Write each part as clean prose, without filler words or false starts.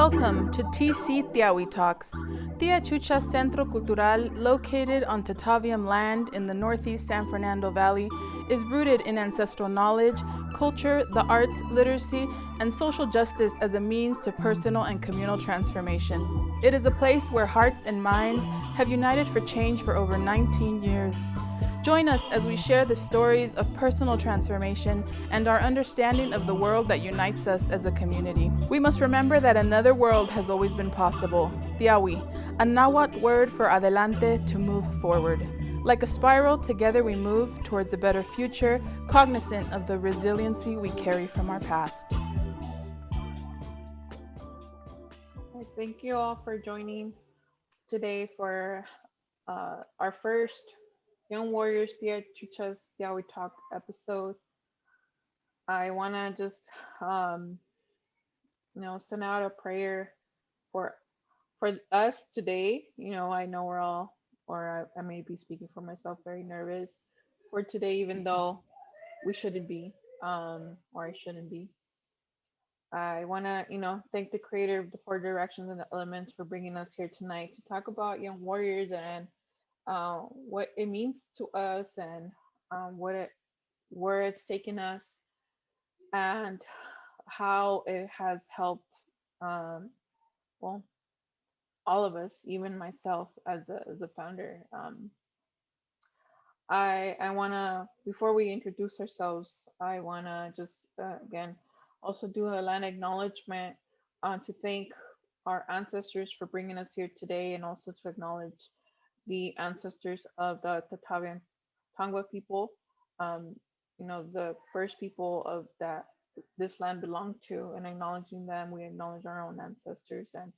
Welcome to TC Tiahui Talks. Tia Chucha Centro Cultural, located on Tataviam land in the northeast San Fernando Valley, is rooted in ancestral knowledge, culture, the arts, literacy, and social justice as a means to personal and communal transformation. It is a place where hearts and minds have united for change for over 19 years. Join us as we share the stories of personal transformation and our understanding of the world that unites us as a community. We must remember that another world has always been possible. Tiahui, a Nahuatl word for adelante, to move forward. Like a spiral, together we move towards a better future, cognizant of the resiliency we carry from our past. Thank you all for joining today for our first Young Warriors Tia Chucha's Tiahui Talk episode. I want to just, send out a prayer for us today. I know we're all, or I may be speaking for myself, very nervous for today, even though we shouldn't be, or I shouldn't be. I want to, thank the creator of the four directions and the elements for bringing us here tonight to talk about young warriors and what it means to us and where it's taken us and how it has helped all of us, even myself as the founder. I want to, before we introduce ourselves, I want to just again also do a land acknowledgement to thank our ancestors for bringing us here today, and also to acknowledge the ancestors of the Tatavian Tongva people, the first people of that this land belonged to, and acknowledging them, we acknowledge our own ancestors. And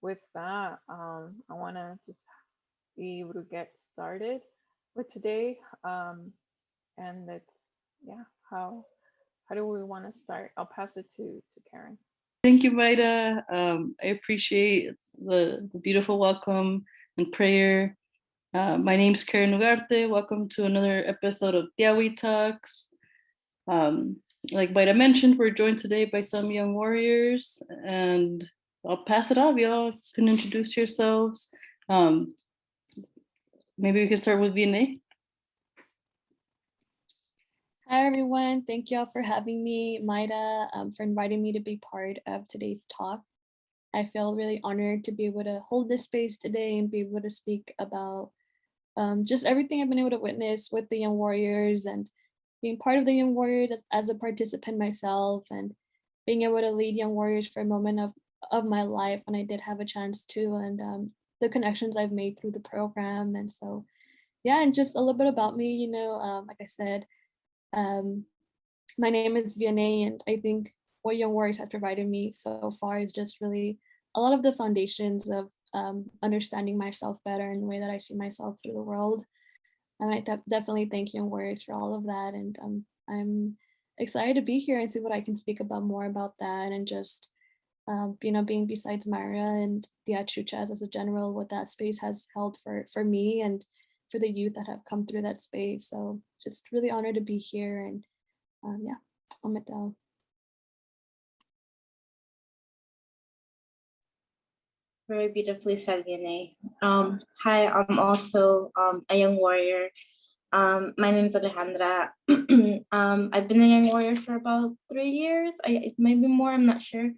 with that, I want to just be able to get started with today. And it's, how do we want to start? I'll pass it to Karen. Thank you, Mayra. I appreciate the beautiful welcome and prayer. My name's Karen Ugarte. Welcome to another episode of Tiahui Talks. Like Mayra mentioned, we're joined today by some young warriors, and I'll pass it off. Y'all can introduce yourselves. Maybe we can start with Vianey. Hi, everyone. Thank you all for having me, Mayra, for inviting me to be part of today's talk. I feel really honored to be able to hold this space today and be able to speak about just everything I've been able to witness with the Young Warriors, and being part of the Young Warriors as a participant myself, and being able to lead Young Warriors for a moment of my life when I did have a chance to, and the connections I've made through the program. And so, and just a little bit about me, like I said, my name is Vianey, and I think what Young Warriors has provided me so far is just really a lot of the foundations of understanding myself better in the way that I see myself through the world. And I definitely thank Young Warriors for all of that. And I'm excited to be here and see what I can speak about more about that, and just, being besides Mayra and Tia Chucha as a general, what that space has held for me and for the youth that have come through that space. So just really honored to be here. And I'm at the Very beautifully said, Vianey. Hi, I'm also a young warrior. My name is Alejandra. I've been a young warrior for about 3 years. It may be more, I'm not sure.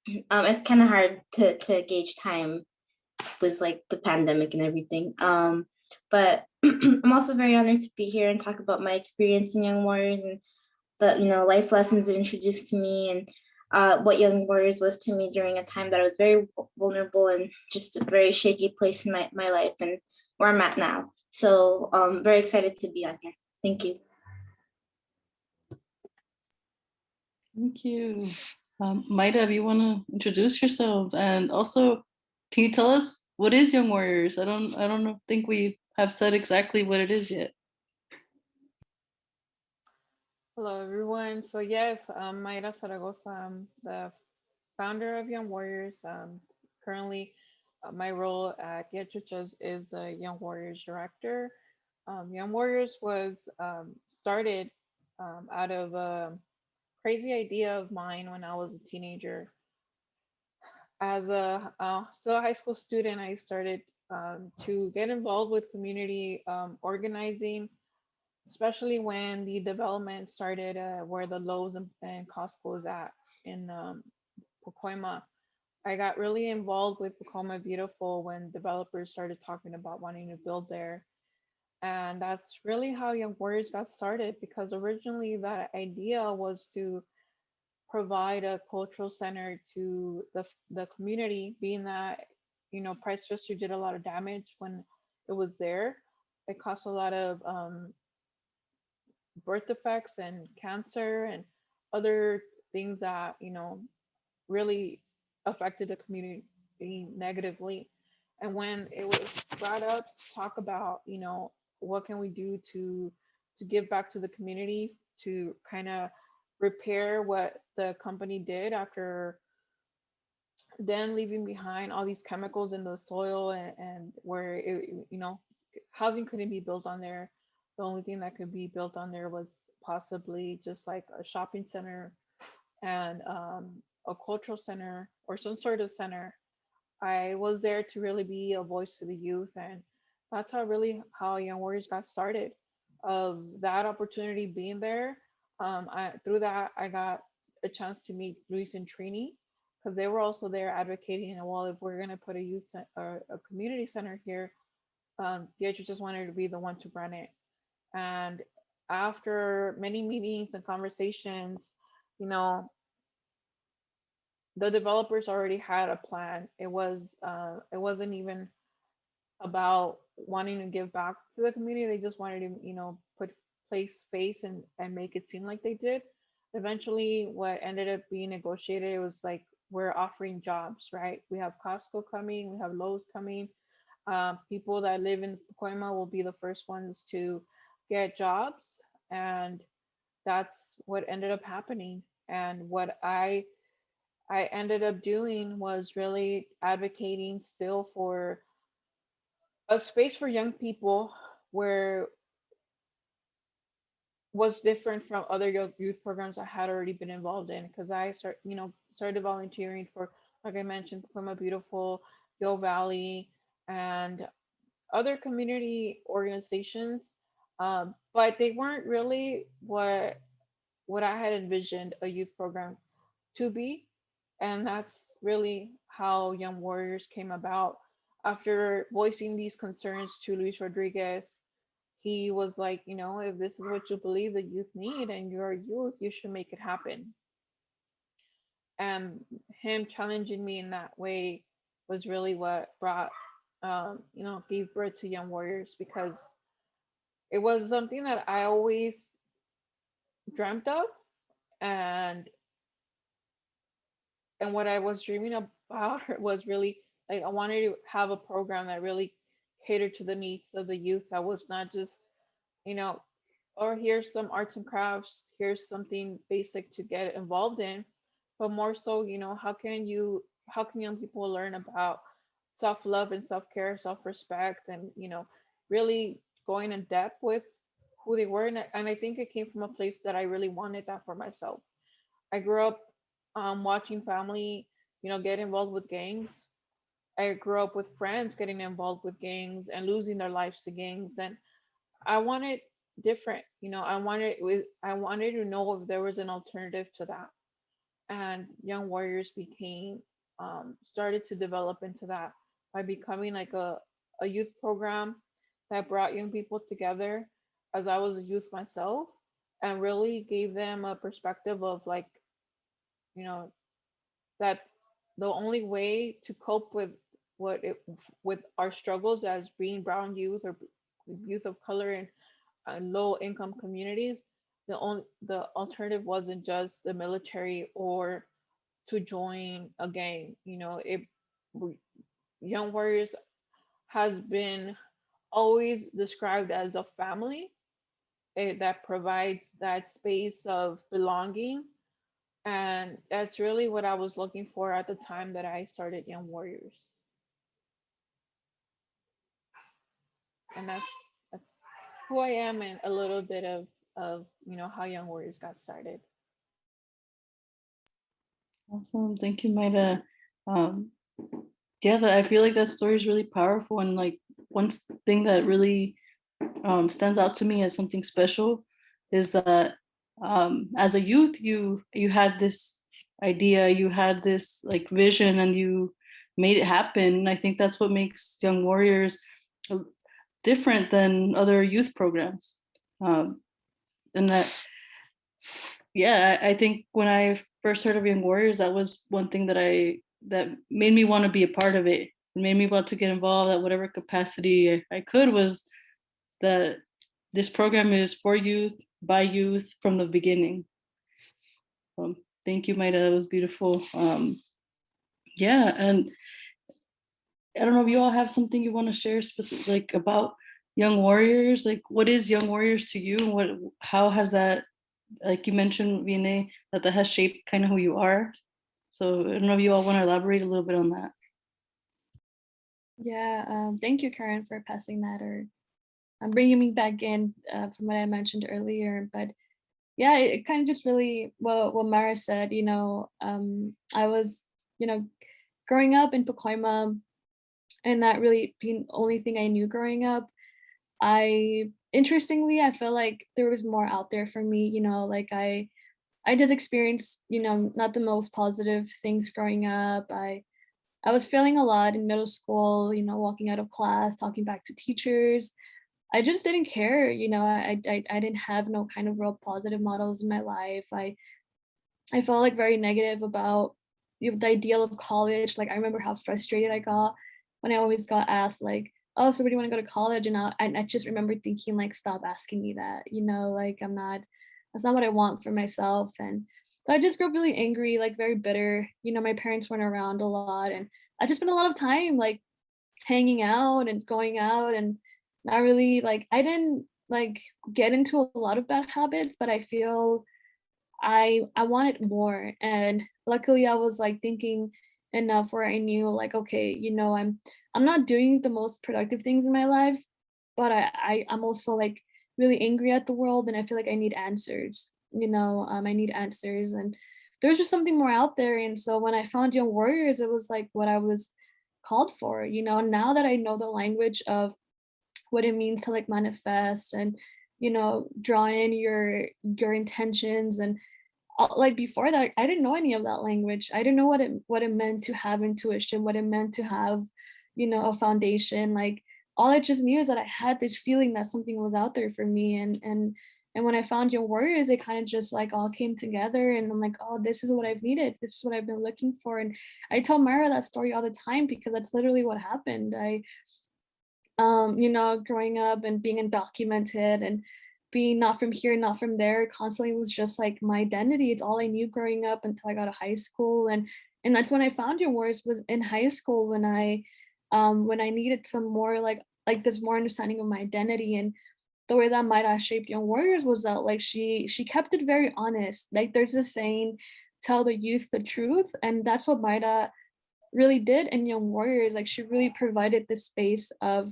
It's kind of hard to gauge time with like the pandemic and everything. But I'm also very honored to be here and talk about my experience in Young Warriors, and the life lessons it introduced to me, and what Young Warriors was to me during a time that I was very vulnerable and just a very shaky place in my life, and where I'm at now. So I'm very excited to be on here. Thank you. Thank you. Mayra, you want to introduce yourself? And also, can you tell us what is Young Warriors? I don't think we have said exactly what it is yet. Hello, everyone. So yes, I'm Mayra Zaragoza. I'm the founder of Young Warriors. Currently, my role at Tia Chucha's is the Young Warriors director. Young Warriors was started out of a crazy idea of mine when I was a teenager. As a still a high school student, I started to get involved with community organizing, especially when the development started where the Lowe's and Costco is at in Pacoima. I got really involved with Pacoima Beautiful when developers started talking about wanting to build there. And that's really how Young Warriors got started, because originally that idea was to provide a cultural center to the community, being that, Price Twister did a lot of damage when it was there. It caused a lot of birth defects and cancer and other things that, really affected the community negatively. And when it was brought up to talk about, what can we do to give back to the community, to kind of repair what the company did after then leaving behind all these chemicals in the soil, and where housing couldn't be built on there. The only thing that could be built on there was possibly just like a shopping center and a cultural center or some sort of center. I was there to really be a voice to the youth, and that's how Young Warriors got started. Of that opportunity being there, through that I got a chance to meet Luis and Trini, because they were also there advocating. Well, if we're gonna put a or a community center here, Pietro just wanted to be the one to run it. And after many meetings and conversations, you know, the developers already had a plan. It wasn't even about wanting to give back to the community. They just wanted to, put place face and make it seem like they did. Eventually, what ended up being negotiated, it was like, we're offering jobs, right? We have Costco coming, we have Lowe's coming. People that live in Pacoima will be the first ones to get jobs, and that's what ended up happening. And what I ended up doing was really advocating still for a space for young people where was different from other youth programs I had already been involved in, because started volunteering for, like I mentioned, Pacoima Beautiful, Yo Valley, and other community organizations, but they weren't really what I had envisioned a youth program to be. And that's really how Young Warriors came about. After voicing these concerns to Luis Rodriguez, he was like, if this is what you believe the youth need and you're a youth, you should make it happen. And him challenging me in that way was really what brought, gave birth to Young Warriors, because it was something that I always dreamt of, and what I was dreaming about was really like, I wanted to have a program that really catered to the needs of the youth. That was not just, you know, or here's some arts and crafts, here's something basic to get involved in, but more so, how can young people learn about self-love and self-care, self-respect, and really going in depth with who they were. And I think it came from a place that I really wanted that for myself. I grew up watching family, get involved with gangs. I grew up with friends getting involved with gangs and losing their lives to gangs, and I wanted different. I wanted to know if there was an alternative to that. And Young Warriors became started to develop into that by becoming like a youth program that brought young people together, as I was a youth myself, and really gave them a perspective of like, you know, that the only way to cope with what it with our struggles as being brown youth or youth of color in low income communities, the alternative wasn't just the military or to join a gang. Young Warriors has been always described as a family, that provides that space of belonging. And that's really what I was looking for at the time that I started Young Warriors. And that's who I am, and a little bit of how Young Warriors got started. Awesome. Thank you, Mayra. Yeah, I feel like that story is really powerful, and like one thing that really stands out to me as something special is that as a youth you had this idea, you had this like vision, and you made it happen. And I think that's what makes Young Warriors different than other youth programs. And that, yeah, I think when I first heard of Young Warriors, that was one thing that made me want to be a part of it. It made me want to get involved at whatever capacity I could, was that this program is for youth, by youth, from the beginning. Thank you, Mayra, that was beautiful. Yeah, and I don't know if you all have something you want to share specific, like about Young Warriors. Like, what is Young Warriors to you? And how has that, like you mentioned, Vianey, that has shaped kind of who you are? So I don't know if you all want to elaborate a little bit on that. Yeah, thank you, Karen, for passing that, or bringing me back in from what I mentioned earlier. But yeah, it kind of just really what Mara said. I was, growing up in Pacoima, and that really being the only thing I knew growing up. Interestingly, I feel like there was more out there for me. Like I just experienced, not the most positive things growing up. I was failing a lot in middle school, walking out of class, talking back to teachers. I just didn't care, I didn't have no kind of real positive models in my life. I felt like very negative about the ideal of college. Like I remember how frustrated I got when I always got asked like, oh, so where do you want to go to college? And I just remember thinking like, stop asking me that, like that's not what I want for myself. And so I just grew up really angry, like very bitter. My parents weren't around a lot, and I just spent a lot of time like hanging out and going out, and not really like I didn't like get into a lot of bad habits, but I feel I wanted more. And luckily I was like thinking enough where I knew like, okay, I'm not doing the most productive things in my life, but I'm also like really angry at the world, and I feel like I need answers. I need answers, and there's just something more out there. And so when I found Young Warriors, it was like what I was called for. Now that I know the language of what it means to like manifest and draw in your intentions, and like before that I didn't know any of that language. I didn't know what it meant to have intuition, what it meant to have a foundation. Like all I just knew is that I had this feeling that something was out there for me. And when I found Young Warriors, it kind of just like all came together, and I'm like, oh, this is what I've needed, this is what I've been looking for. And I tell Mayra that story all the time because that's literally what happened. Growing up and being undocumented and being not from here, not from there, constantly was just like my identity. It's all I knew growing up until I got to high school. And that's when I found Young Warriors, was in high school, when I needed some more like this more understanding of my identity. And the way that Mayra shaped Young Warriors was that like she kept it very honest. Like there's this saying, tell the youth the truth. And that's what Mayra really did in Young Warriors. Like she really provided this space of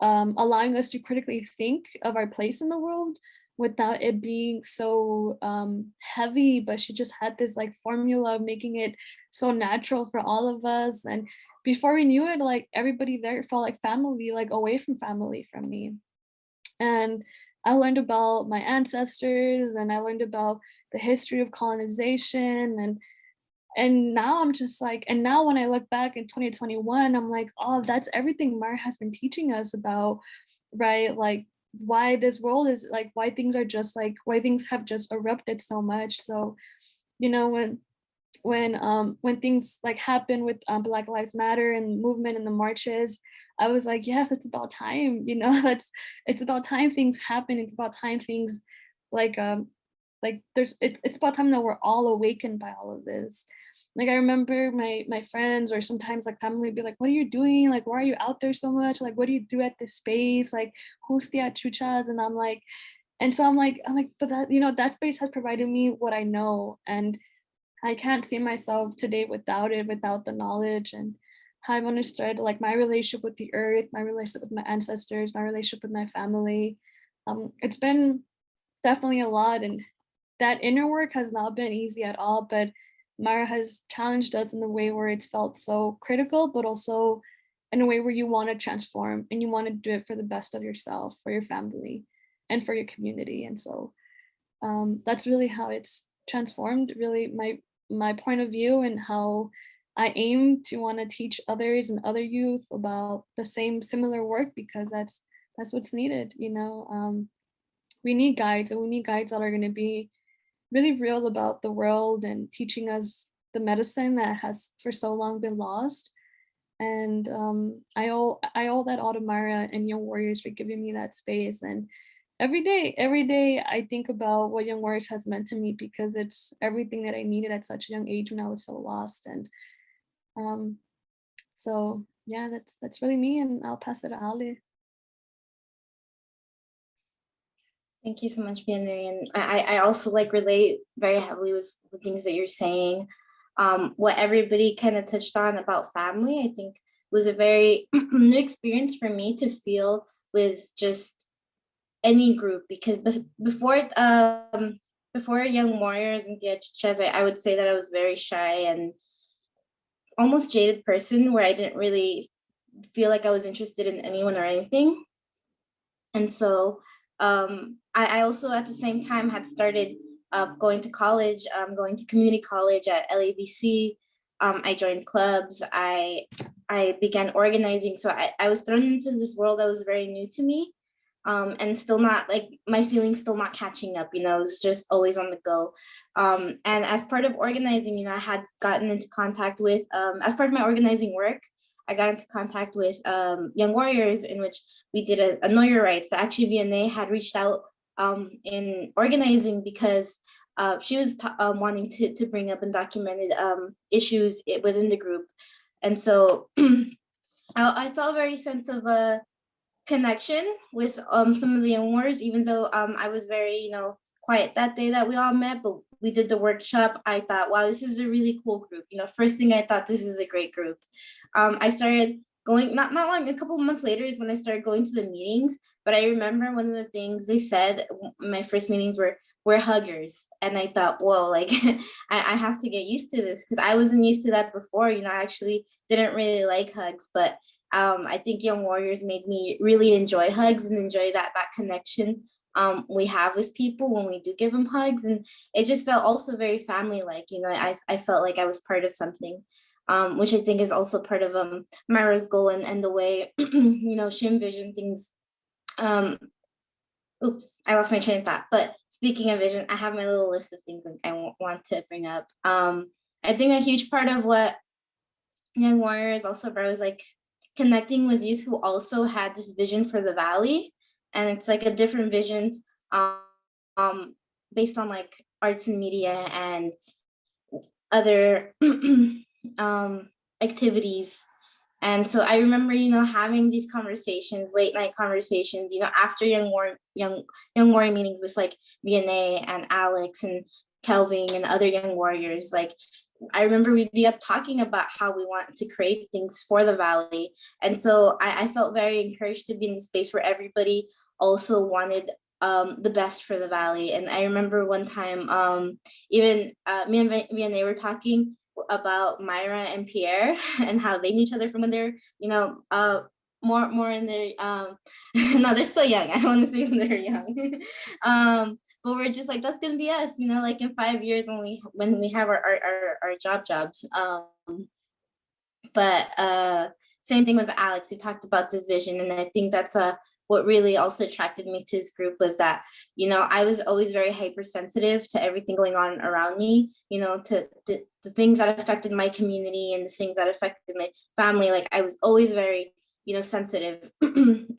allowing us to critically think of our place in the world without it being so heavy. But she just had this like formula of making it so natural for all of us. And before we knew it, like everybody there felt like family, like away from family from me. And I learned about my ancestors, and I learned about the history of colonization. And now I'm just like, and now when I look back in 2021, I'm like, oh, that's everything Mayra has been teaching us about, right? Like why this world is like, why things are just like, why things have just erupted so much. So, when things like happen with Black Lives Matter and movement and the marches, I was like, yes, it's about time, it's about time things happen. It's about time things like it's about time that we're all awakened by all of this. Like I remember my friends or sometimes like family would be like, what are you doing? Like, why are you out there so much? Like, what do you do at this space? Like, who's the Chuchas? And I'm like, but that, that space has provided me what I know. And I can't see myself today without it, without the knowledge. And how I've understood like my relationship with the earth, my relationship with my ancestors, my relationship with my family. It's been definitely a lot. And that inner work has not been easy at all, but Mayra has challenged us in a way where it's felt so critical, but also in a way where you want to transform and you want to do it for the best of yourself, for your family, and for your community. And so that's really how it's transformed, really my point of view, and how I aim to want to teach others and other youth about the similar work, because that's what's needed. We need guides, and we need guides that are going to be really real about the world and teaching us the medicine that has for so long been lost. And I owe that all to Mayra and Young Warriors for giving me that space. And every day I think about what Young Warriors has meant to me, because it's everything that I needed at such a young age when I was so lost. And so yeah, that's really me, and I'll pass it to Ali. Thank you so much, Vianey. And I also relate very heavily with the things that you're saying. What everybody kind of touched on about family, I think was a very new experience for me to feel with just any group, because before Young Warriors and Chucha, I would say that I was very shy and almost jaded person, where I didn't really feel like I was interested in anyone or anything. And so I also at the same time had started going to college, going to community college at LABC. I joined clubs. I began organizing. So I was thrown into this world that was very new to me, and still not, my feelings still not catching up. It was just always on the go. And as part of organizing, I had gotten into contact with, as part of my organizing work, I got into contact with Young Warriors, in which we did a Know Your Rights. Actually, Vianey had reached out in organizing, because she was wanting to bring up and documented issues within the group. And so I felt a very sense of a connection with some of the Young Warriors, even though I was very, quiet that day that we all met, but we did the workshop. I thought, wow, this is a really cool group. First thing I thought, this is a great group. I started going, not long, a couple of months later is when I started going to the meetings. But I remember one of the things they said, my first meetings were, we're huggers. And I thought, whoa, I have to get used to this, because I wasn't used to that before. I actually didn't really like hugs, but I think Young Warriors made me really enjoy hugs and enjoy that connection we have with people when we do give them hugs. And it just felt also very family-like. I felt like I was part of something, which I think is also part of Mayra's goal and the way she envisioned things. Oops, I lost my train of thought. But speaking of vision, I have my little list of things that I want to bring up. I think a huge part of what Young Warriors also brought was connecting with youth who also had this vision for the Valley. And it's a different vision based on arts and media and other activities. And so I remember, having these conversations, late night conversations, after Young Warrior meetings with Vianey and Alex and Kelvin and other Young Warriors. I remember we'd be up talking about how we want to create things for the Valley. And so I felt very encouraged to be in the space where everybody also wanted the best for the Valley. And I remember one time, even me and Vianey were talking about Mayra and Pierre and how they knew each other from when they're, more in their, no, they're still young. I don't want to say when they're young. But we're just that's gonna be us, in 5 years when we have our jobs. But same thing with Alex, who talked about this vision. And I think that's what really also attracted me to this group was that, I was always very hypersensitive to everything going on around me, to the things that affected my community and the things that affected my family. I was always very, sensitive.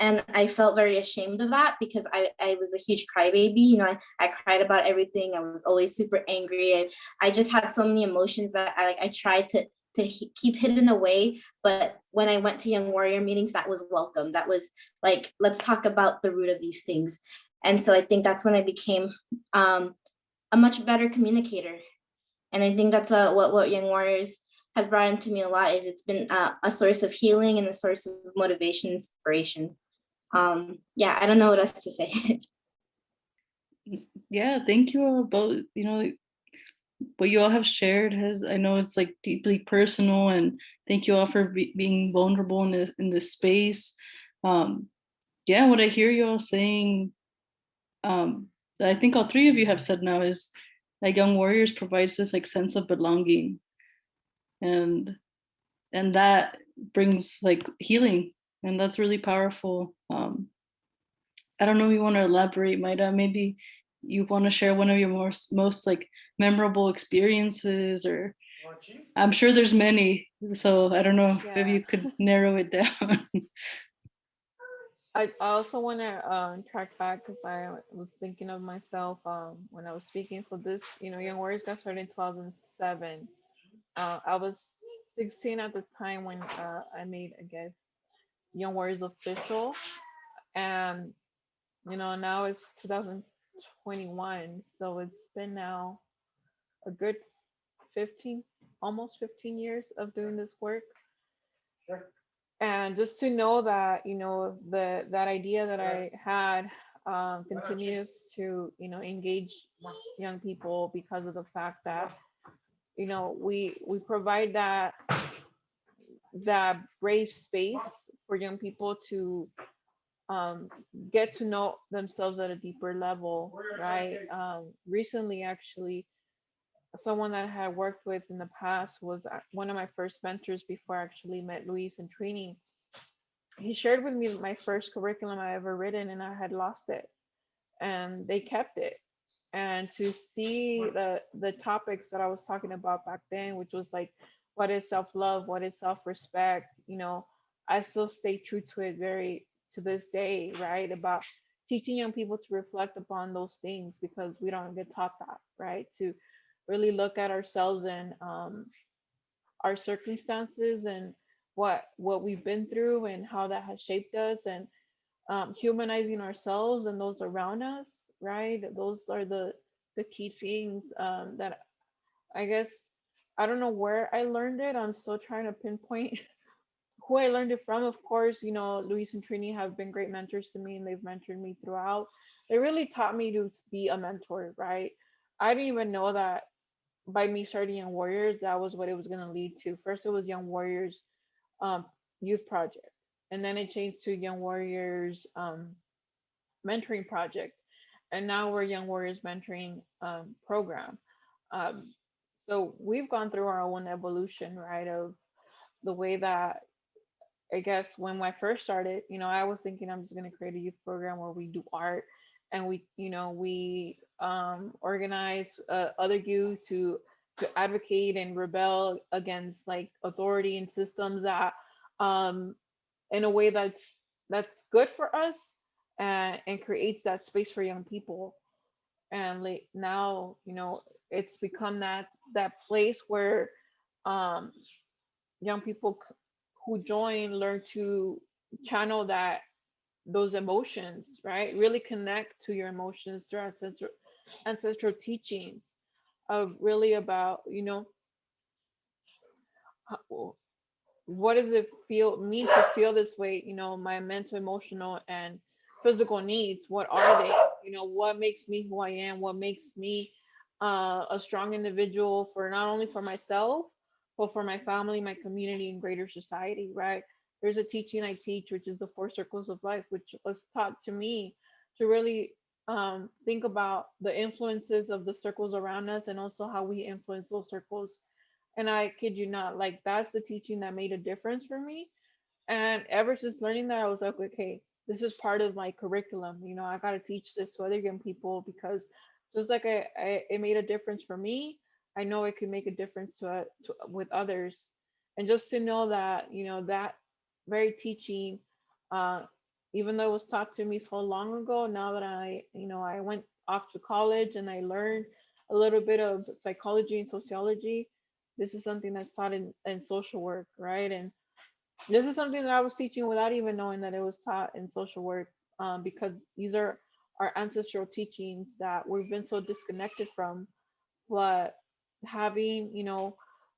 And I felt very ashamed of that, because I was a huge crybaby. I cried about everything. I was always super angry. I just had so many emotions that I tried to keep hidden away. But when I went to Young Warrior meetings, that was welcome. That was let's talk about the root of these things. And so I think that's when I became a much better communicator. And I think that's what Young Warriors has brought into me a lot. Is it's been a source of healing and a source of motivation, inspiration. Yeah, I don't know what else to say. Yeah, thank you both. what you all have shared I know it's like deeply personal, and thank you all for being vulnerable in this space. Yeah, what I hear you all saying, that I think all three of you have said now, is that Young Warriors provides this like sense of belonging, and that brings like healing, and that's really powerful. I don't know if you want to elaborate, Mayra. Maybe you want to share one of your most like memorable experiences, or I'm sure there's many. So I don't know if Yeah. you could narrow it down. I also want to track back because I was thinking of myself when I was speaking. So this, Young Warriors got started in 2007. I was 16 at the time when I made, I guess, Young Warriors official, and now it's 2021, so it's been now a good 15, almost 15 years of doing this work. And just to know that that idea that I had continues to engage young people, because of the fact that we provide that brave space for young people to um, get to know themselves at a deeper level, right? Recently, actually, someone that I had worked with in the past was one of my first mentors before I actually met Luis in training. He shared with me my first curriculum I ever written, and I had lost it, and they kept it. And to see the topics that I was talking about back then, which was like, what is self-love, what is self-respect, I still stay true to it very to this day, right? About teaching young people to reflect upon those things, because we don't get taught that, right? To really look at ourselves and our circumstances, and what we've been through and how that has shaped us, and humanizing ourselves and those around us, right? Those are the key things that I guess, I don't know where I learned it. I'm still trying to pinpoint who I learned it from. Of course, Luis and Trini have been great mentors to me, and they've mentored me throughout. They really taught me to be a mentor, right? I didn't even know that by me starting Young Warriors, that was what it was going to lead to. First, it was Young Warriors um, Youth Project, and then it changed to Young Warriors Mentoring Project, and now we're Young Warriors Mentoring Program. Um, so we've gone through our own evolution, right? Of the way that, I guess, when I first started, I was thinking I'm just going to create a youth program where we do art, and we organize other youth to advocate and rebel against like authority and systems that um, in a way that's good for us, and creates that space for young people. And like now, it's become that place where um, young people who join learn to channel those emotions, right? Really connect to your emotions through ancestral teachings of really about what does it feel mean to feel this way, my mental, emotional, and physical needs, what are they, what makes me who I am, what makes me a strong individual, for not only for myself, but for my family, my community, and greater society, right? There's a teaching I teach, which is the four circles of life, which was taught to me to really think about the influences of the circles around us, and also how we influence those circles. And I kid you not, like, that's the teaching that made a difference for me. And ever since learning that, I was like, okay, this is part of my curriculum. I got to teach this to other young people, because just like it made a difference for me, I know it could make a difference with others. And just to know that, that very teaching, uh, even though it was taught to me so long ago, now that I went off to college and I learned a little bit of psychology and sociology, this is something that's taught in social work, right? And this is something that I was teaching without even knowing that it was taught in social work, because these are our ancestral teachings that we've been so disconnected from. But having,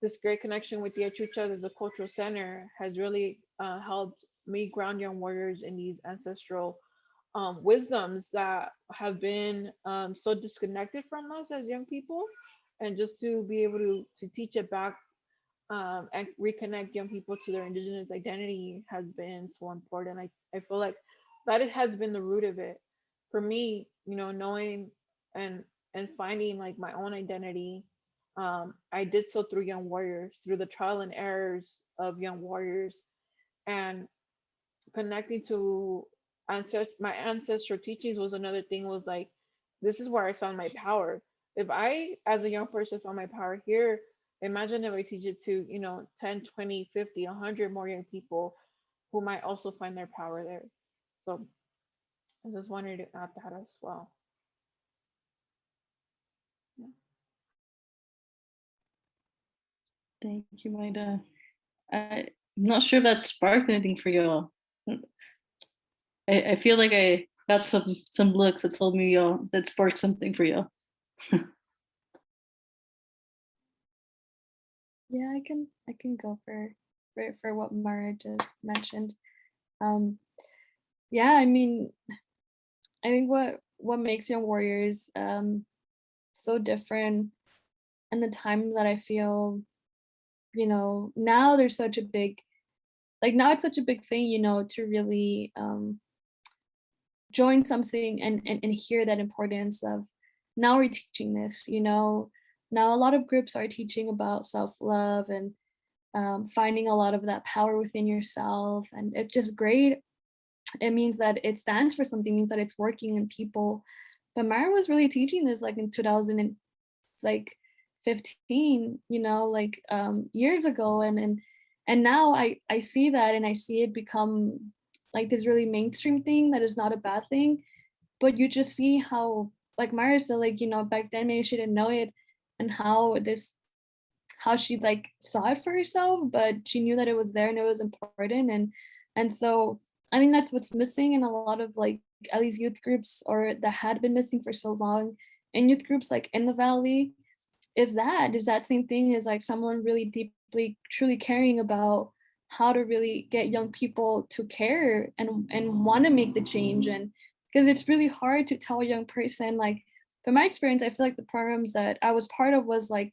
this great connection with the Chucha as a cultural center has really helped me ground young warriors in these ancestral wisdoms that have been so disconnected from us as young people. and just to be able to teach it back, and reconnect young people to their indigenous identity has been so important. I feel like that it has been the root of it for me, knowing and finding like my own identity. I did so through young warriors, through the trial and errors of young warriors, and connecting to my ancestral teachings was another thing. Was like, this is where I found my power. If I, as a young person, found my power here, imagine if I teach it to 10, 20, 50, 100 more young people who might also find their power there. So I just wanted to add that as well. Yeah. Thank you, Mayra. I'm not sure if that sparked anything for y'all. I feel like I got some looks that told me y'all that sparked something for y'all. Yeah, I can go for what Mara just mentioned. Yeah, I mean, I think what makes Young Warriors so different, and the time that I feel, now there's such a big, now it's such a big thing, to really join something and hear that importance of, now we're teaching this, now a lot of groups are teaching about self-love and finding a lot of that power within yourself, and it's just great. It means that it stands for something, means that it's working in people. But Myra was really teaching this like in 2015, years ago, and now I see that, and I see it become like this really mainstream thing that is not a bad thing. But you just see how, like Myra said, back then maybe she didn't know it, and how she like saw it for herself, but she knew that it was there and it was important. And so I mean, that's what's missing in a lot of like at least youth groups, or that had been missing for so long in youth groups like in the Valley, is that same thing, is like someone really deeply truly caring about how to really get young people to care and want to make the change. And because it's really hard to tell a young person, like from my experience, I feel like the programs that I was part of was like,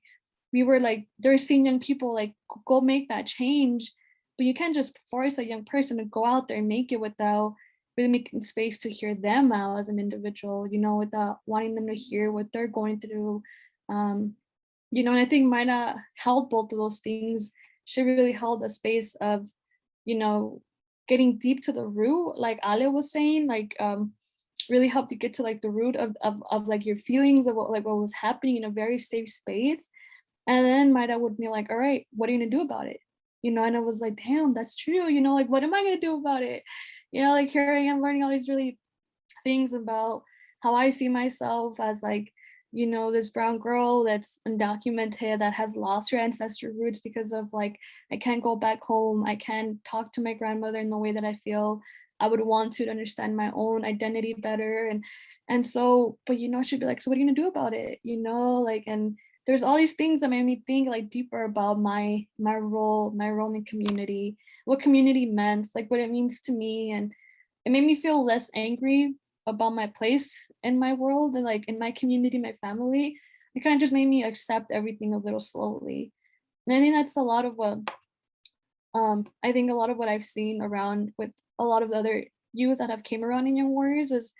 we were like, they're seeing young people like go make that change, but you can't just force a young person to go out there and make it without really making space to hear them out as an individual, without wanting them to hear what they're going through. And I think Mayra held both of those things. She really held a space of, getting deep to the root, like Ale was saying, really helped you get to like the root of like your feelings of what was happening in a very safe space. And then Mayra would be like, all right, what are you gonna do about it? And I was like, damn, that's true. Like, what am I gonna do about it? Like here I am learning all these really things about how I see myself as like, this brown girl that's undocumented, that has lost her ancestral roots because of like, I can't go back home. I can't talk to my grandmother in the way that I feel I would want to understand my own identity better. And so, but she'd be like, so what are you gonna do about it? And there's all these things that made me think like deeper about my role in community, what community meant, like what it means to me. And it made me feel less angry about my place in my world and like in my community, my family. It kind of just made me accept everything a little slowly. And I think that's a lot of what I've seen around with a lot of the other youth that have came around in Young Warriors is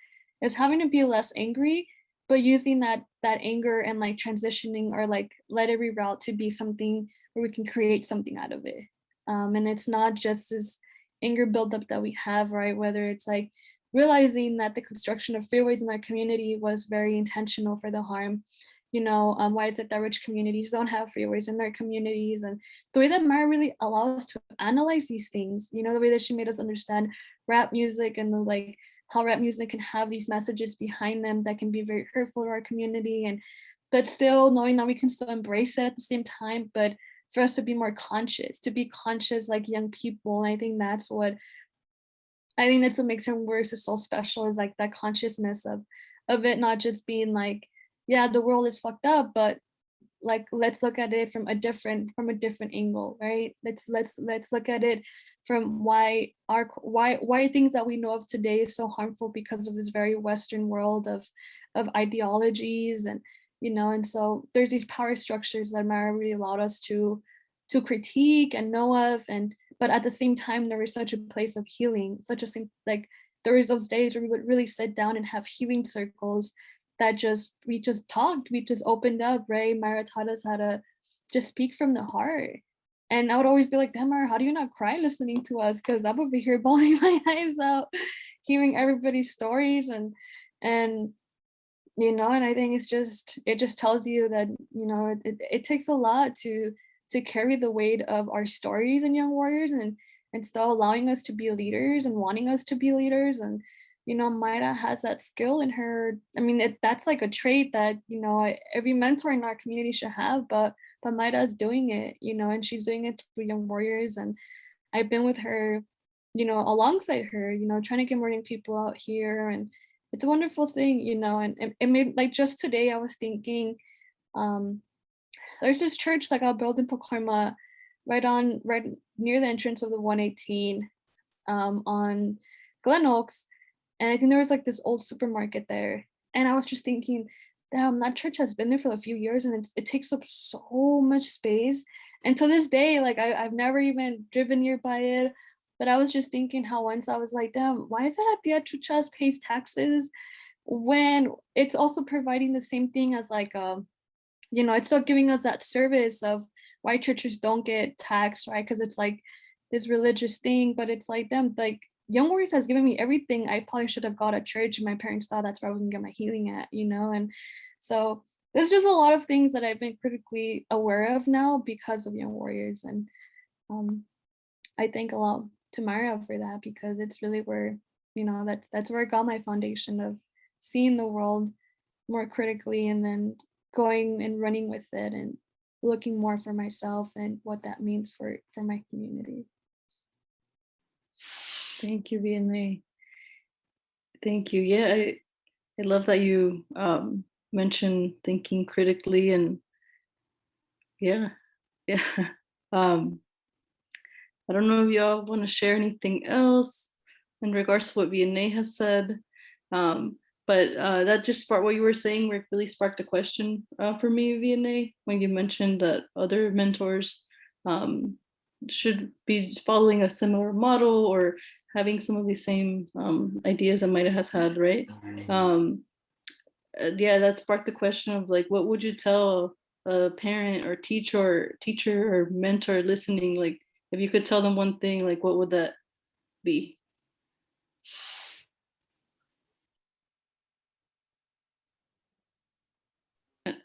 having to be less angry, but using that anger and like transitioning, or like let it reroute to be something where we can create something out of it. And it's not just this anger buildup that we have, right? Whether it's like realizing that the construction of freeways in our community was very intentional for the harm. Why is it that rich communities don't have freeways in their communities? And the way that Mayra really allows us to analyze these things, the way that she made us understand rap music, and the like, how rap music can have these messages behind them that can be very hurtful to our community, but still knowing that we can still embrace it at the same time, but for us to be more conscious, like young people. And I think that's what makes Young Warriors so special, is like that consciousness of it not just being like, yeah, the world is fucked up, but like, let's look at it from a different angle, right? Let's look at it from why things that we know of today is so harmful, because of this very Western world of ideologies And so there's these power structures that Mayra really allowed us to critique and know of, but at the same time there was such a place of healing, like there was those days where we would really sit down and have healing circles that we just talked, we just opened up, right? Mayra taught us how to just speak from the heart. And I would always be like, damn, Mayra, how do you not cry listening to us? Because I'm over here bawling my eyes out, hearing everybody's stories, and and I think it just tells you that, it takes a lot to carry the weight of our stories in Young Warriors, and still allowing us to be leaders and wanting us to be leaders. And Mayra has that skill in her. I mean, that's like a trait that every mentor in our community should have, but Mayra is doing it, and she's doing it through Young Warriors. And I've been with her, alongside her, trying to get more young people out here, and it's a wonderful thing, and it made, like, just today I was thinking, there's this church that got built in Pacoima right near the entrance of the 118 on Glen Oaks. And I think there was like this old supermarket there. And I was just thinking, damn, that church has been there for a few years, and it takes up so much space. And to this day, like I've never even driven nearby it. But I was just thinking how once I was like, damn, why is it that Tia Chucha pays taxes when it's also providing the same thing as like, it's still giving us that service of why churches don't get taxed, right? Because it's like this religious thing, but it's like them, like Young Warriors has given me everything I probably should have got at church, and my parents thought that's where I was gonna get my healing at, and so there's just a lot of things that I've been critically aware of now because of Young Warriors. And I thank a lot to Mayra for that, because it's really where, that's where I got my foundation of seeing the world more critically, and then going and running with it and looking more for myself and what that means for my community. Thank you, Vianey. Thank you. Yeah, I love that you mentioned thinking critically, and yeah. I don't know if y'all want to share anything else in regards to what Vianey has said, but that just sparked what you were saying, Rick, really sparked a question for me, Vianey, when you mentioned that other mentors should be following a similar model or having some of these same ideas that Mayra has had, right? Yeah, that sparked the question of like, what would you tell a parent or teacher or mentor listening? Like, if you could tell them one thing, like, what would that be?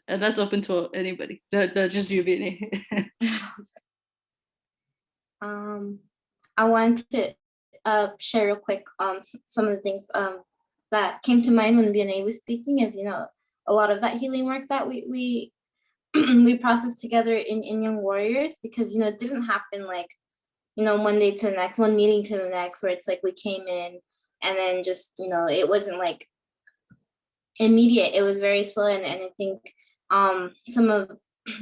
And that's open to anybody, not just you, Vianey. I want to share real quick some of the things that came to mind when Vianey was speaking, is a lot of that healing work that we we processed together in Young Warriors, because it didn't happen like one day to the next, one meeting to the next, where it's like we came in and then just it wasn't like immediate. It was very slow, and I think some of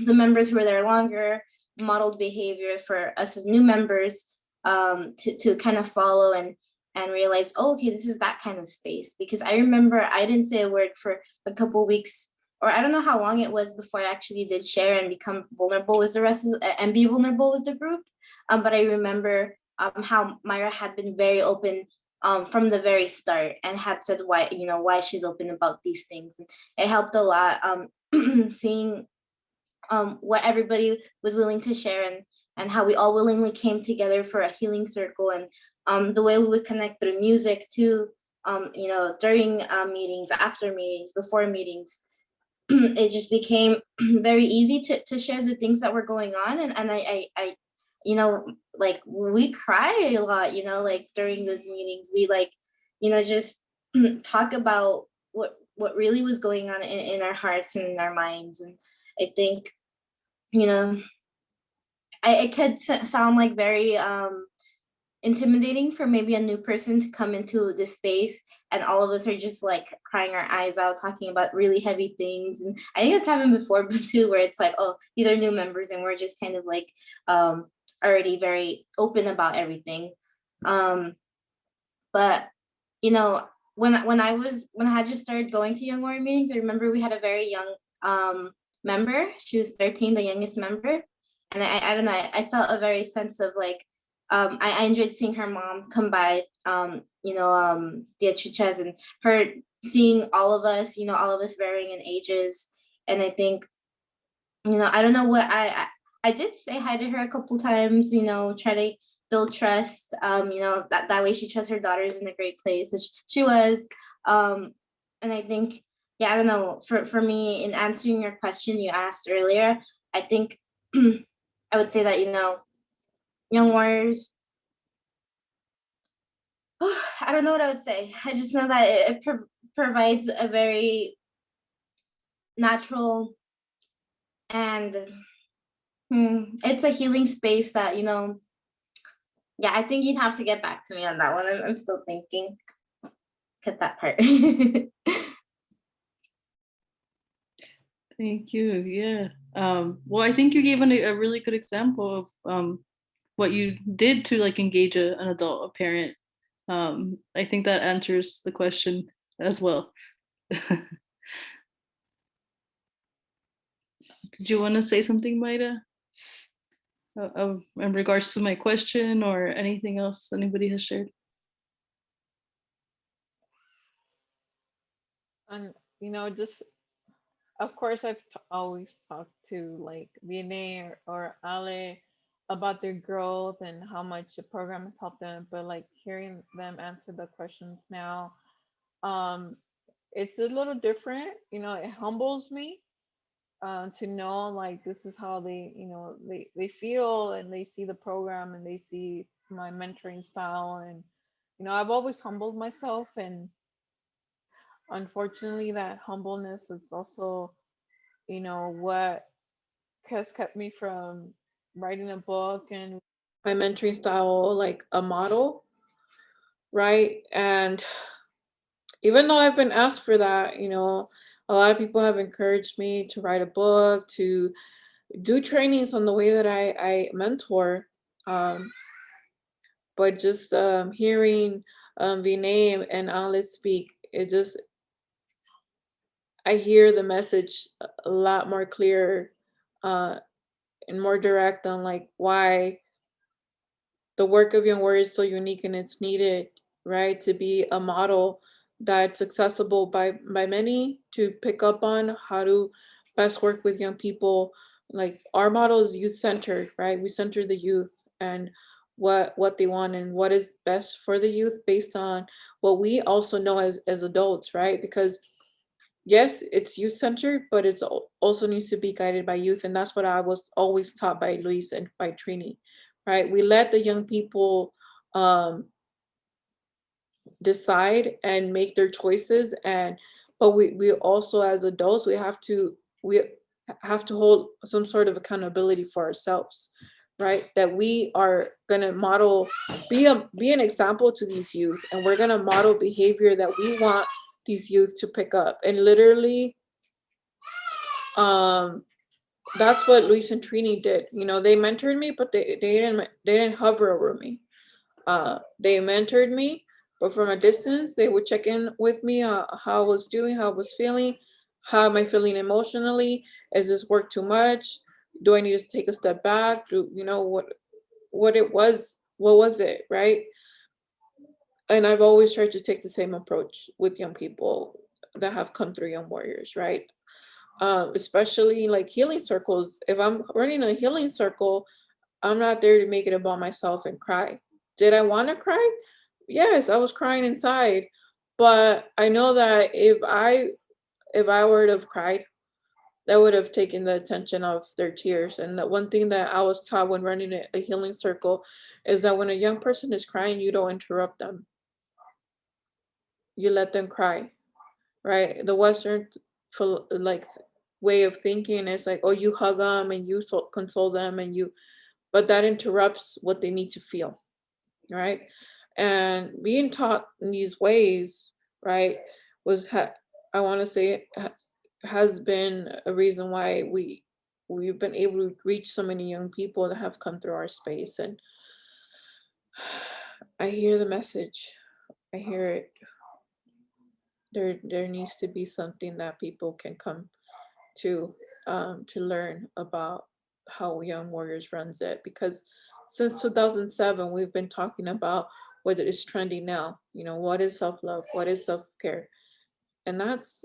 the members who were there longer modeled behavior for us as new members to kind of follow and realize, oh, okay, this is that kind of space. Because I remember I didn't say a word for a couple weeks, or I don't know how long it was before I actually did share and become vulnerable with the rest of and be vulnerable with the group. But I remember how Mayra had been very open from the very start, and had said why she's open about these things. And it helped a lot seeing what everybody was willing to share, and how we all willingly came together for a healing circle, and the way we would connect through music too, during meetings, after meetings, before meetings. It just became very easy to share the things that were going on, and I like we cry a lot, like during those meetings, we like just talk about what really was going on in our hearts and in our minds. And I think it could sound like very intimidating for maybe a new person to come into this space, and all of us are just like crying our eyes out, talking about really heavy things. And I think it's happened before too, where it's like, oh, these are new members, and we're just kind of like already very open about everything. But when I had just started going to Young Warrior meetings, I remember we had a very young member. She was 13, the youngest member. And I don't know, I felt a very sense of like, I enjoyed seeing her mom come by, the Chuchas, and her seeing all of us, all of us varying in ages. And I think, I don't know what I did say hi to her a couple times, try to build trust, that way she trusts her daughter's in a great place, which she was. And I think, yeah, I don't know, for me, in answering your question you asked earlier, I think I would say that, Young Warriors, I don't know what I would say. I just know that it provides a very natural and it's a healing space that, yeah, I think you'd have to get back to me on that one. I'm still thinking. Cut that part. Thank you. Yeah. Well, I think you gave a really good example of what you did to like engage an adult, a parent. I think that answers the question as well. Did you want to say something, Mayra, in regards to my question or anything else anybody has shared? And just of course I've always talked to like Vianey or Ale about their growth and how much the program has helped them, but like hearing them answer the questions now, um, it's a little different. It humbles me to know like this is how they feel, and they see the program, and they see my mentoring style, and I've always humbled myself, and unfortunately that humbleness is also what has kept me from writing a book and my mentoring style like a model, right? And even though I've been asked for that, a lot of people have encouraged me to write a book, to do trainings on the way that I mentor. Um, but just hearing Vianey and Alice speak, I hear the message a lot more clear uh, and more direct on like why the work of Young Warrior is so unique and it's needed, right? To be a model that's accessible by many to pick up on how to best work with young people. Like our model is youth centered, right? We center the youth and what they want and what is best for the youth based on what we also know as adults, right? Because yes, it's youth centered, but it's also needs to be guided by youth, and that's what I was always taught by Luis and by Trini, right? We let the young people decide and make their choices, but we also as adults we have to hold some sort of accountability for ourselves, right? That we are gonna model, be an example to these youth, and we're gonna model behavior that we want these youth to pick up. And literally that's what Luis and Trini did. They mentored me, but they didn't hover over me. They mentored me, but from a distance, they would check in with me, how I was doing, how I was feeling, how am I feeling emotionally? Is this work too much? Do I need to take a step back? What was it, right? And I've always tried to take the same approach with young people that have come through Young Warriors, right? Especially like healing circles. If I'm running a healing circle, I'm not there to make it about myself and cry. Did I want to cry? Yes, I was crying inside. But I know that if I were to have cried, that would have taken the attention of their tears. And the one thing that I was taught when running a healing circle is that when a young person is crying, you don't interrupt them. You let them cry, right? The Western like way of thinking is like, oh, you hug them and you console them but that interrupts what they need to feel, right? And being taught in these ways, right, I want to say has been a reason why we've been able to reach so many young people that have come through our space. And I hear the message. I hear it. There needs to be something that people can come to learn about how Young Warriors runs it, because since 2007 we've been talking about what is trending now. What is self-love, what is self-care, and that's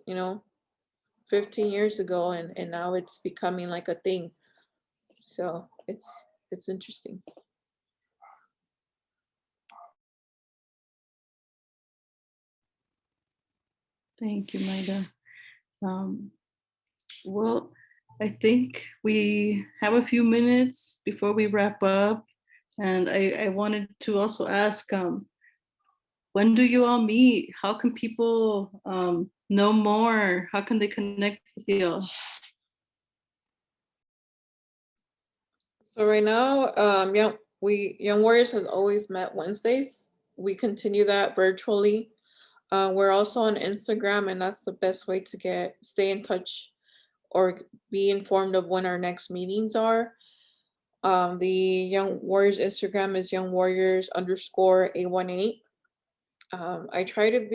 15 years ago, and now it's becoming like a thing. So it's interesting. Thank you, Mayra. Well, I think we have a few minutes before we wrap up, and I wanted to also ask, when do you all meet? How can people know more? How can they connect with you all? So right now, Young Warriors has always met Wednesdays. We continue that virtually. We're also on Instagram, and that's the best way to stay in touch or be informed of when our next meetings are. The Young Warriors Instagram is Young Warriors _A18. I try to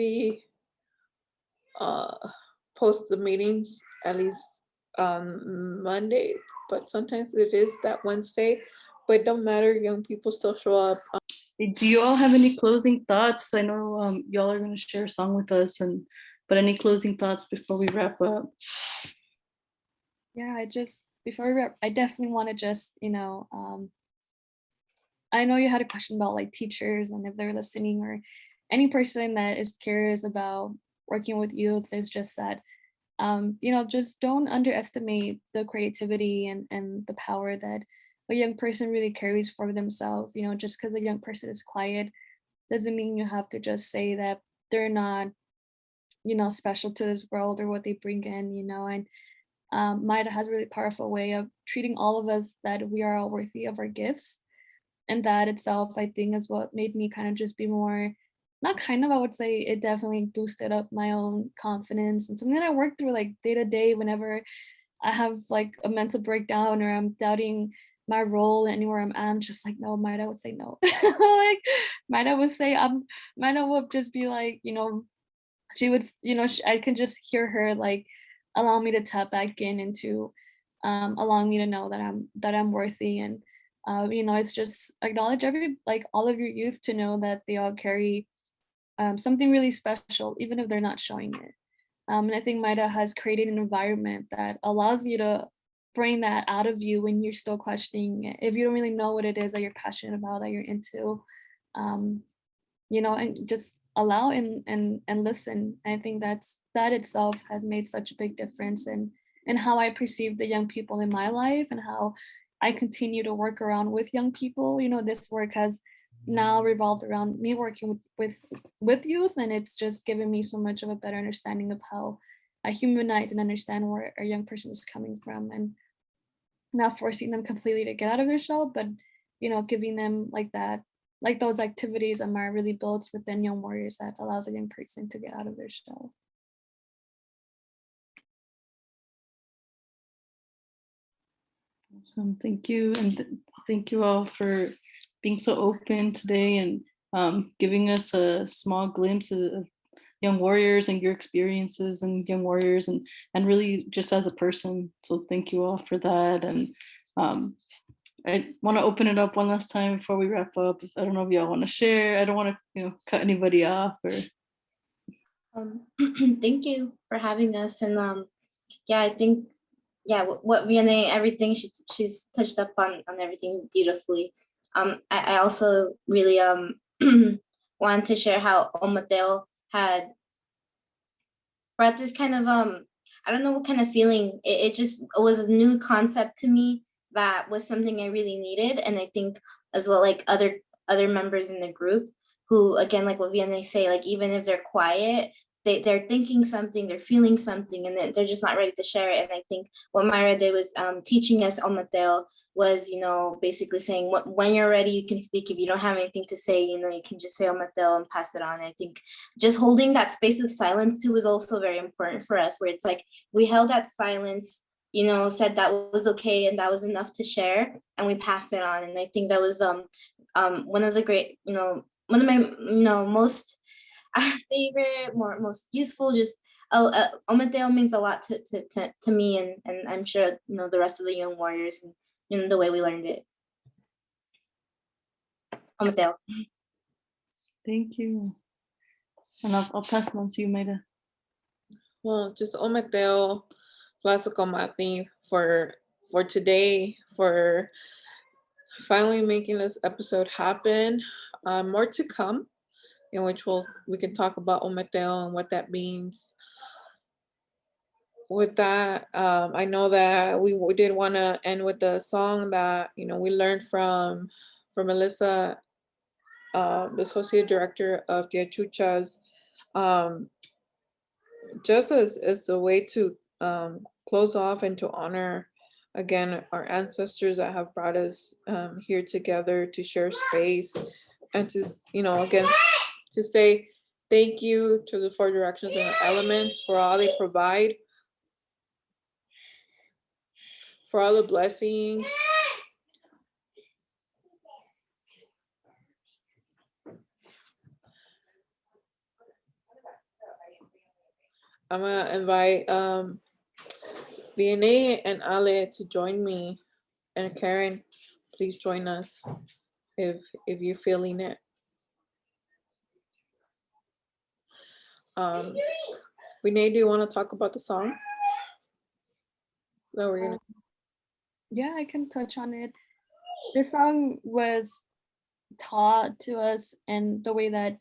post the meetings at least on Monday, but sometimes it is that Wednesday. But it don't matter, young people still show up. Do you all have any closing thoughts? I know y'all are going to share a song with us, but any closing thoughts before we wrap up? Yeah, before we wrap, I definitely want to just, I know you had a question about like teachers and if they're listening, or any person that is curious about working with youth. Is just that, just don't underestimate the creativity and the power that a young person really carries for themselves. Just because a young person is quiet doesn't mean you have to just say that they're not, special to this world or what they bring in, and Mayra has a really powerful way of treating all of us that we are all worthy of our gifts. And that itself, I think, is what made me kind of just be more, not kind of, I would say it definitely boosted up my own confidence, and something that I work through like day to day whenever I have like a mental breakdown or I'm doubting my role anywhere I'm just like, no, Mayra would say no. Like Mayra would say, Mayra would just be like, she would, I can just hear her like allow me to tap back into allowing me to know that I'm worthy. And it's just acknowledge all of your youth to know that they all carry something really special, even if they're not showing it. And I think Mayra has created an environment that allows you to bring that out of you when you're still questioning it. If you don't really know what it is that you're passionate about, that you're into, and just allow and listen. I think that itself has made such a big difference in how I perceive the young people in my life and how I continue to work around with young people. This work has now revolved around me working with youth, and it's just given me so much of a better understanding of how I humanize and understand where a young person is coming from, and not forcing them completely to get out of their shell, but giving them like those activities Amara really builds within Young Warriors that allows a young person to get out of their shell. Awesome, thank you. And thank you all for being so open today and giving us a small glimpse of Young Warriors and your experiences and Young Warriors and really just as a person. So thank you all for that. And I want to open it up one last time before we wrap up. I don't know if y'all want to share. I don't want to, cut anybody off or. Thank you for having us. And I think, what Vianey, everything she's touched up on everything beautifully. I also really wanted to share how Omateo had brought this kind of I don't know what kind of feeling. It was a new concept to me that was something I really needed. And I think as well, like other members in the group who, again, like what Vianey say, like even if they're quiet, they're thinking something, they're feeling something, and they're just not ready to share it. And I think what Mayra did was teaching us on Mateo was, basically saying when you're ready, you can speak. If you don't have anything to say, you can just say on Mateo and pass it on. I think just holding that space of silence too was also very important for us, where it's like we held that silence, said that was okay and that was enough to share, and we passed it on. And I think that was one of the great, one of my most favorite, most useful, just Ometeo means a lot to me, and I'm sure the rest of the young warriors, and the way we learned it. Ometeo. Thank you. And I'll pass it on to you, Mayra. Well, just Ometeo, classical Mati for today, for finally making this episode happen. More to come, in which we can talk about Ometeo and what that means. With that, I know that we did want to end with the song that we learned from Melissa, the associate director of the Chuchas, just as a way to close off and to honor again our ancestors that have brought us here together to share space, and to again to say thank you to the four directions and the elements for all they provide, for all the blessings. I'm gonna invite Vianey and Ale to join me, and Karen, please join us if you're feeling it. Vianey, do you want to talk about the song? No, we're gonna. Yeah, I can touch on it. This song was taught to us, and the way that,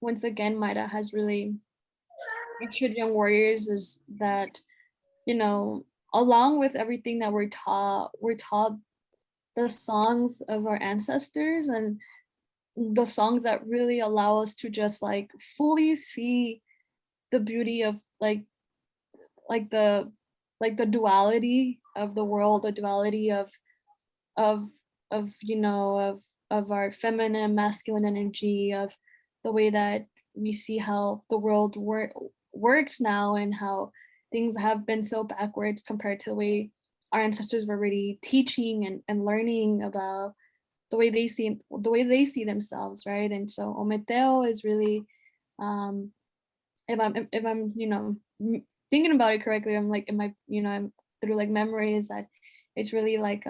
once again, Mayra has really nurtured young warriors is that, along with everything that we're taught the songs of our ancestors, and the songs that really allow us to just like fully see the beauty of like the duality of the world, the duality of our feminine, masculine energy, of the way that we see how the world works now, and how things have been so backwards compared to the way our ancestors were already teaching and learning about the way they see themselves, right? And so Ometeo is really, if I'm thinking about it correctly, I'm like, I'm through like memories, that it's really like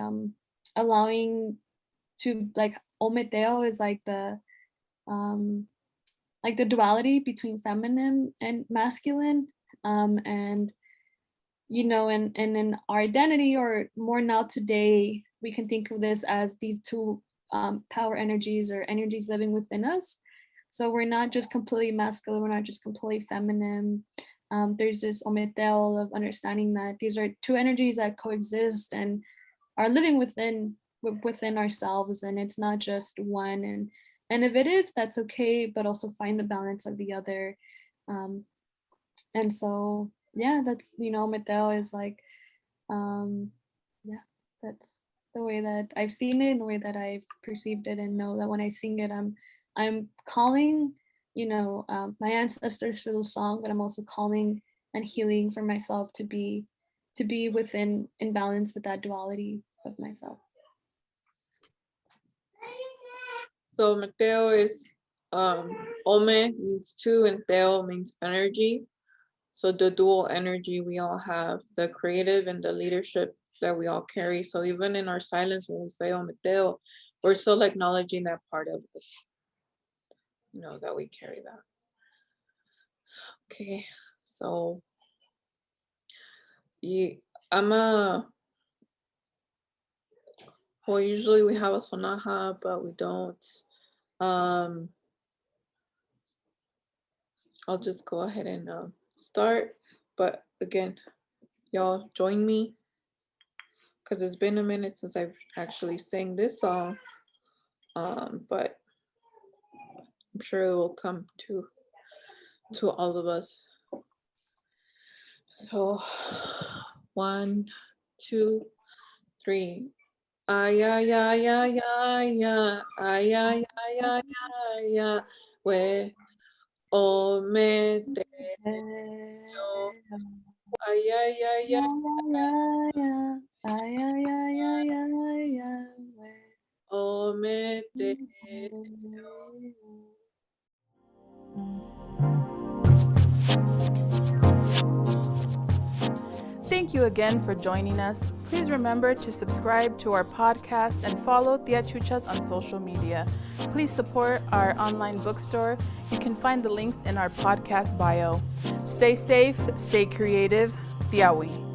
allowing to, like, Ometeo is like the duality between feminine and masculine, and and in our identity, or more now today, we can think of this as these two power energies, or energies living within us. So we're not just completely masculine, we're not just completely feminine. There's this Ometeo of understanding that these are two energies that coexist and are living within ourselves, and it's not just one. And if it is, that's okay, but also find the balance of the other. And so, yeah, that's, Ometeo is like, yeah, that's the way that I've seen it, and the way that I've perceived it, and know that when I sing it, I'm calling, my ancestors through the song, but I'm also calling and healing for myself to be within, in balance with that duality of myself. So Mateo is Ome means two, and Teo means energy. So the dual energy we all have, the creative and the leadership that we all carry. So even in our silence, when we say Ometeo, we're still acknowledging that part of us, that we carry that. Okay, so well, usually we have a sonaja, but we don't. I'll just go ahead and start, but again, y'all join me, because it's been a minute since I've actually sang this song, but I'm sure it will come to all of us. So 1, 2, 3. Ay ay ay ay ay ay ay ay ay ay we ome te yo ay ay ay ay ome te yo. again for joining us. Please remember to subscribe to our podcast and follow Tia Chuchas on social media. Please support our online bookstore. You can find the links in our podcast bio. Stay safe, stay creative. Tiahui.